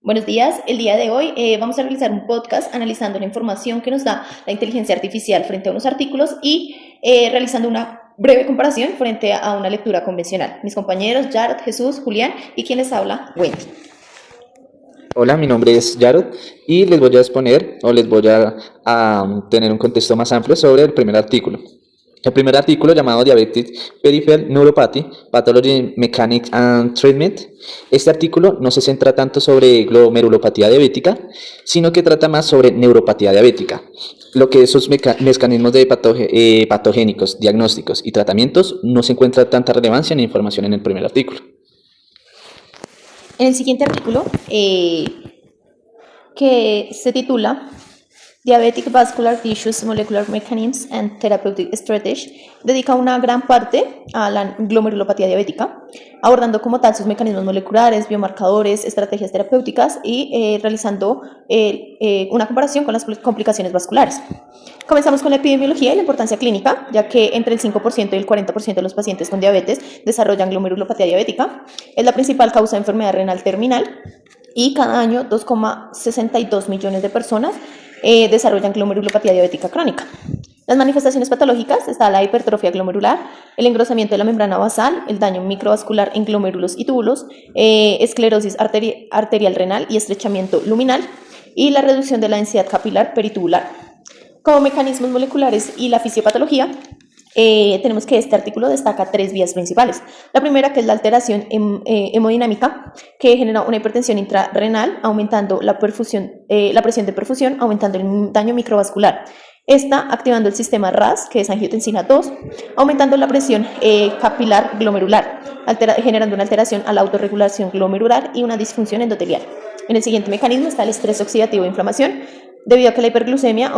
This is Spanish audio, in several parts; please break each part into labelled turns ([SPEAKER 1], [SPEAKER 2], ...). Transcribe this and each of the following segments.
[SPEAKER 1] Buenos días. El día de hoy vamos a realizar un podcast analizando la información que nos da la inteligencia artificial frente a unos artículos y realizando una breve comparación frente a una lectura convencional. Mis compañeros Jared, Jesús, Julián y quien les habla, Wendy.
[SPEAKER 2] Hola, mi nombre es Jarod y les voy a exponer o les voy a tener un contexto más amplio sobre el primer artículo. El primer artículo, llamado Diabetic Peripheral Neuropathy, Pathology, Mechanics and Treatment. Este artículo no se centra tanto sobre glomerulopatía diabética, sino que trata más sobre neuropatía diabética. Lo que esos mecanismos de patogénicos, diagnósticos y tratamientos no se encuentra tanta relevancia ni información en el primer artículo.
[SPEAKER 1] En el siguiente artículo, que se titula Diabetic Vascular Tissues, Molecular Mechanisms and Therapeutic Strategy, dedica una gran parte a la glomerulopatía diabética, abordando como tal sus mecanismos moleculares, biomarcadores, estrategias terapéuticas y realizando una comparación con las complicaciones vasculares. Comenzamos con la epidemiología y la importancia clínica, ya que entre el 5% y el 40% de los pacientes con diabetes desarrollan glomerulopatía diabética. Es la principal causa de enfermedad renal terminal y cada año 2,62 millones de personas desarrollan glomerulopatía diabética crónica. Las manifestaciones patológicas está la hipertrofia glomerular, el engrosamiento de la membrana basal, el daño microvascular en glomérulos y túbulos, esclerosis arterial renal y estrechamiento luminal y la reducción de la densidad capilar peritubular. Como mecanismos moleculares y la fisiopatología, tenemos que este artículo destaca tres vías principales. La primera, que es la alteración hemodinámica, que genera una hipertensión intrarrenal, aumentando la presión de perfusión, aumentando el daño microvascular. Esta activando el sistema RAS, que es angiotensina 2, aumentando la presión capilar glomerular, generando una alteración a la autorregulación glomerular y una disfunción endotelial. En el siguiente mecanismo está el estrés oxidativo e inflamación, debido a que la hiperglucemia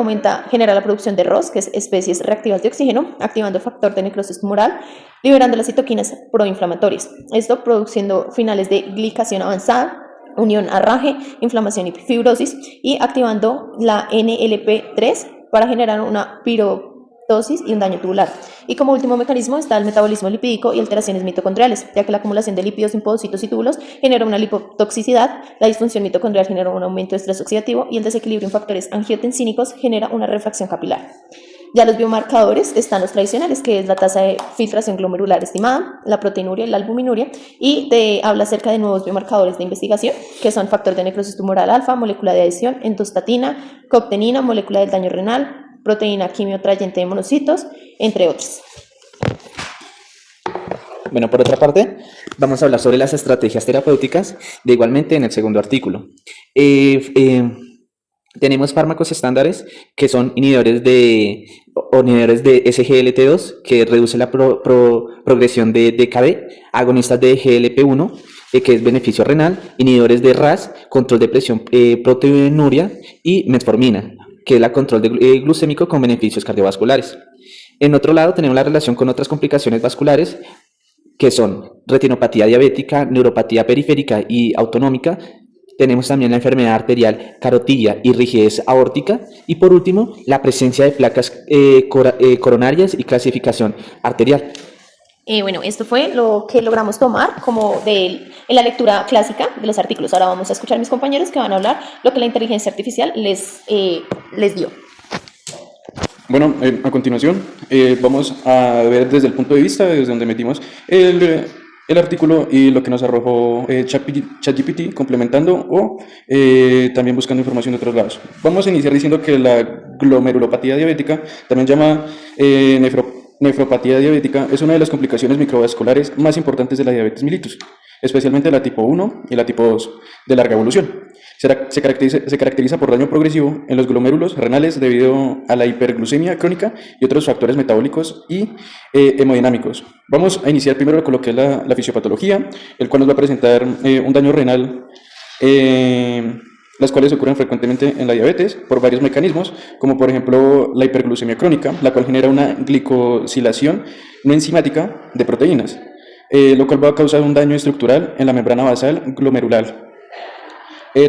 [SPEAKER 1] genera la producción de ROS, que es especies reactivas de oxígeno, activando el factor de necrosis tumoral, liberando las citoquinas proinflamatorias. Esto produciendo finales de glicación avanzada, unión a RAGE, inflamación y fibrosis, y activando la NLP3 para generar una pirotosis y un daño tubular. Y como último mecanismo está el metabolismo lipídico y alteraciones mitocondriales, ya que la acumulación de lípidos en podocitos y túbulos genera una lipotoxicidad, la disfunción mitocondrial genera un aumento de estrés oxidativo y el desequilibrio en factores angiotensínicos genera una refracción capilar. Ya los biomarcadores están los tradicionales, que es la tasa de filtración glomerular estimada, la proteinuria y la albuminuria, y te habla acerca de nuevos biomarcadores de investigación, que son factor de necrosis tumoral alfa, molécula de adhesión, endostatina, coptenina, molécula del daño renal, proteína quimiotrayente de monocitos, entre otros.
[SPEAKER 2] Bueno, por otra parte, vamos a hablar sobre las estrategias terapéuticas, igualmente en el segundo artículo. Tenemos fármacos estándares que son inhibidores de SGLT2, que reduce la progresión de DKB, agonistas de GLP-1, que es beneficio renal, inhibidores de RAS, control de presión, proteinuria, y metformina, que es la control glucémico con beneficios cardiovasculares. En otro lado, tenemos la relación con otras complicaciones vasculares, que son retinopatía diabética, neuropatía periférica y autonómica. Tenemos también la enfermedad arterial carotidia y rigidez aórtica. Y por último, la presencia de placas coronarias y clasificación arterial.
[SPEAKER 1] Bueno, esto fue lo que logramos tomar como en la lectura clásica de los artículos. Ahora vamos a escuchar a mis compañeros que van a hablar lo que la inteligencia artificial les dio.
[SPEAKER 3] Bueno, a continuación vamos a ver desde el punto de vista, desde donde metimos el artículo y lo que nos arrojó ChatGPT complementando o también buscando información de otros lados. Vamos a iniciar diciendo que la glomerulopatía diabética, también llamada nefropatía diabética, es una de las complicaciones microvasculares más importantes de la diabetes mellitus, especialmente la tipo 1 y la tipo 2 de larga evolución. Se caracteriza por daño progresivo en los glomérulos renales debido a la hiperglucemia crónica y otros factores metabólicos y hemodinámicos. Vamos a iniciar primero con lo que es la fisiopatología, el cual nos va a presentar un daño renal, las cuales ocurren frecuentemente en la diabetes por varios mecanismos, como por ejemplo la hiperglucemia crónica, la cual genera una glicosilación no enzimática de proteínas, lo cual va a causar un daño estructural en la membrana basal glomerular.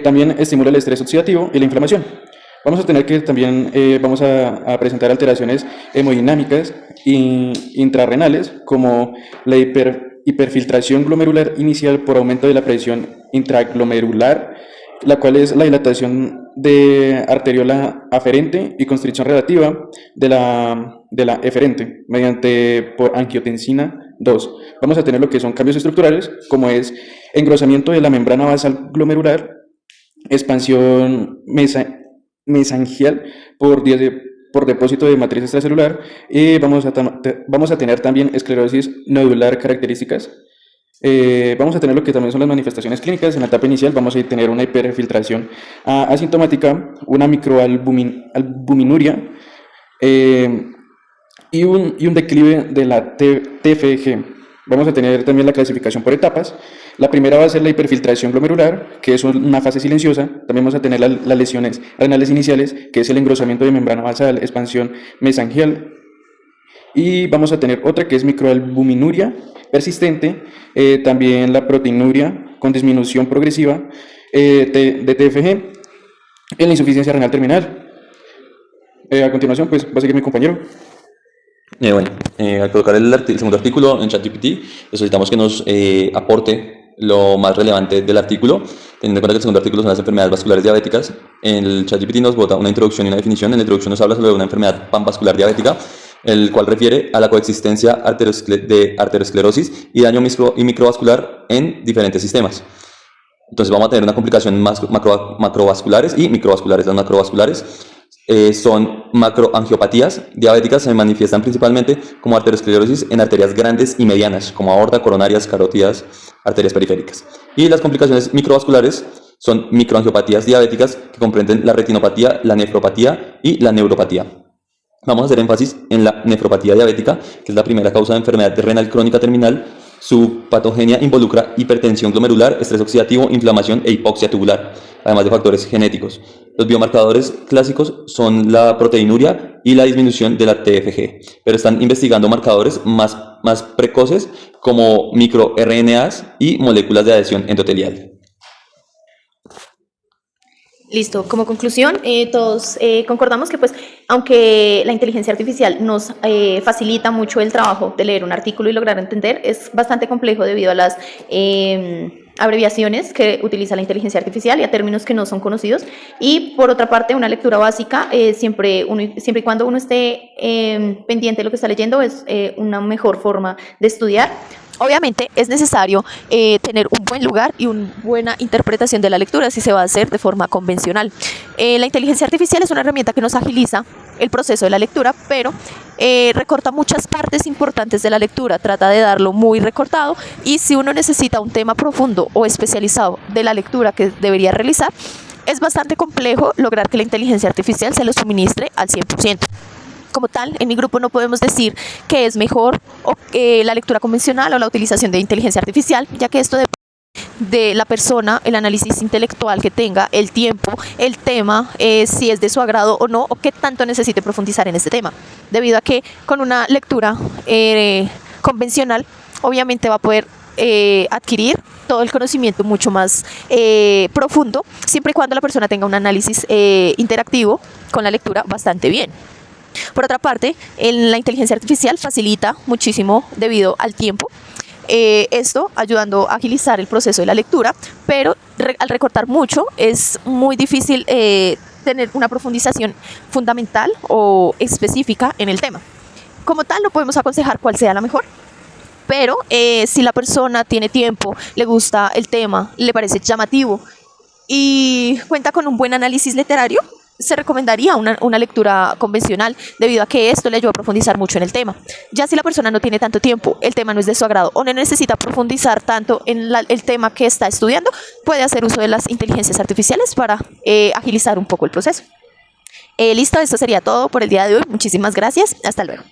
[SPEAKER 3] También estimula el estrés oxidativo y la inflamación. Vamos a tener que también vamos a presentar alteraciones hemodinámicas e intrarrenales, como la hiperfiltración glomerular inicial por aumento de la presión intraglomerular, la cual es la dilatación de arteriola aferente y constricción relativa de la eferente mediante por angiotensina 2. Vamos a tener lo que son cambios estructurales, como es engrosamiento de la membrana basal glomerular, expansión mesangial por depósito de matriz extracelular, y vamos a tener también esclerosis nodular características. Vamos a tener lo que también son las manifestaciones clínicas. En la etapa inicial vamos a tener una hiperfiltración asintomática, una microalbuminuria y un declive de la TFG. Vamos a tener también la clasificación por etapas. La primera va a ser la hiperfiltración glomerular, que es una fase silenciosa. También vamos a tener las lesiones renales iniciales, que es el engrosamiento de membrana basal, expansión mesangial. Y vamos a tener otra que es microalbuminuria persistente, también la proteinuria con disminución progresiva de TFG en la insuficiencia renal terminal. A continuación, pues va a seguir mi compañero.
[SPEAKER 4] Al colocar el segundo artículo en ChatGPT, necesitamos que nos aporte lo más relevante del artículo, teniendo en cuenta que el segundo artículo son las enfermedades vasculares diabéticas. El ChatGPT nos bota una introducción y una definición. En la introducción nos habla sobre una enfermedad panvascular diabética, el cual refiere a la coexistencia de arteriosclerosis y daño microvascular en diferentes sistemas. Entonces vamos a tener una complicación macrovasculares y microvasculares. Las macrovasculares son macroangiopatías diabéticas, se manifiestan principalmente como arteriosclerosis en arterias grandes y medianas, como aorta, coronarias, carótidas, arterias periféricas. Y las complicaciones microvasculares son microangiopatías diabéticas que comprenden la retinopatía, la nefropatía y la neuropatía. Vamos a hacer énfasis en la nefropatía diabética, que es la primera causa de enfermedad renal crónica terminal. Su patogenia involucra hipertensión glomerular, estrés oxidativo, inflamación e hipoxia tubular, además de factores genéticos. Los biomarcadores clásicos son la proteinuria y la disminución de la TFG, pero están investigando marcadores más precoces como microRNAs y moléculas de adhesión endotelial.
[SPEAKER 1] Listo, como conclusión, todos concordamos que pues, aunque la inteligencia artificial nos facilita mucho el trabajo de leer un artículo y lograr entender, es bastante complejo debido a las abreviaciones que utiliza la inteligencia artificial y a términos que no son conocidos. Y por otra parte, una lectura básica, siempre y cuando uno esté pendiente de lo que está leyendo, es una mejor forma de estudiar. Obviamente es necesario tener un buen lugar y una buena interpretación de la lectura si se va a hacer de forma convencional. La inteligencia artificial es una herramienta que nos agiliza el proceso de la lectura, pero recorta muchas partes importantes de la lectura, trata de darlo muy recortado, y si uno necesita un tema profundo o especializado de la lectura que debería realizar, es bastante complejo lograr que la inteligencia artificial se lo suministre al 100%. Como tal, en mi grupo no podemos decir que es mejor la lectura convencional o la utilización de inteligencia artificial, ya que esto depende de la persona, el análisis intelectual que tenga, el tiempo, el tema, si es de su agrado o no, o qué tanto necesite profundizar en este tema. Debido a que con una lectura convencional, obviamente va a poder adquirir todo el conocimiento mucho más profundo, siempre y cuando la persona tenga un análisis interactivo con la lectura bastante bien. Por otra parte, la inteligencia artificial facilita muchísimo debido al tiempo, esto ayudando a agilizar el proceso de la lectura, pero al recortar mucho es muy difícil tener una profundización fundamental o específica en el tema. Como tal, no podemos aconsejar cuál sea la mejor, pero si la persona tiene tiempo, le gusta el tema, le parece llamativo y cuenta con un buen análisis literario, se recomendaría una lectura convencional, debido a que esto le ayuda a profundizar mucho en el tema. Ya si la persona no tiene tanto tiempo, el tema no es de su agrado o no necesita profundizar tanto en el tema que está estudiando, puede hacer uso de las inteligencias artificiales para agilizar un poco el proceso. Listo, esto sería todo por el día de hoy. Muchísimas gracias. Hasta luego.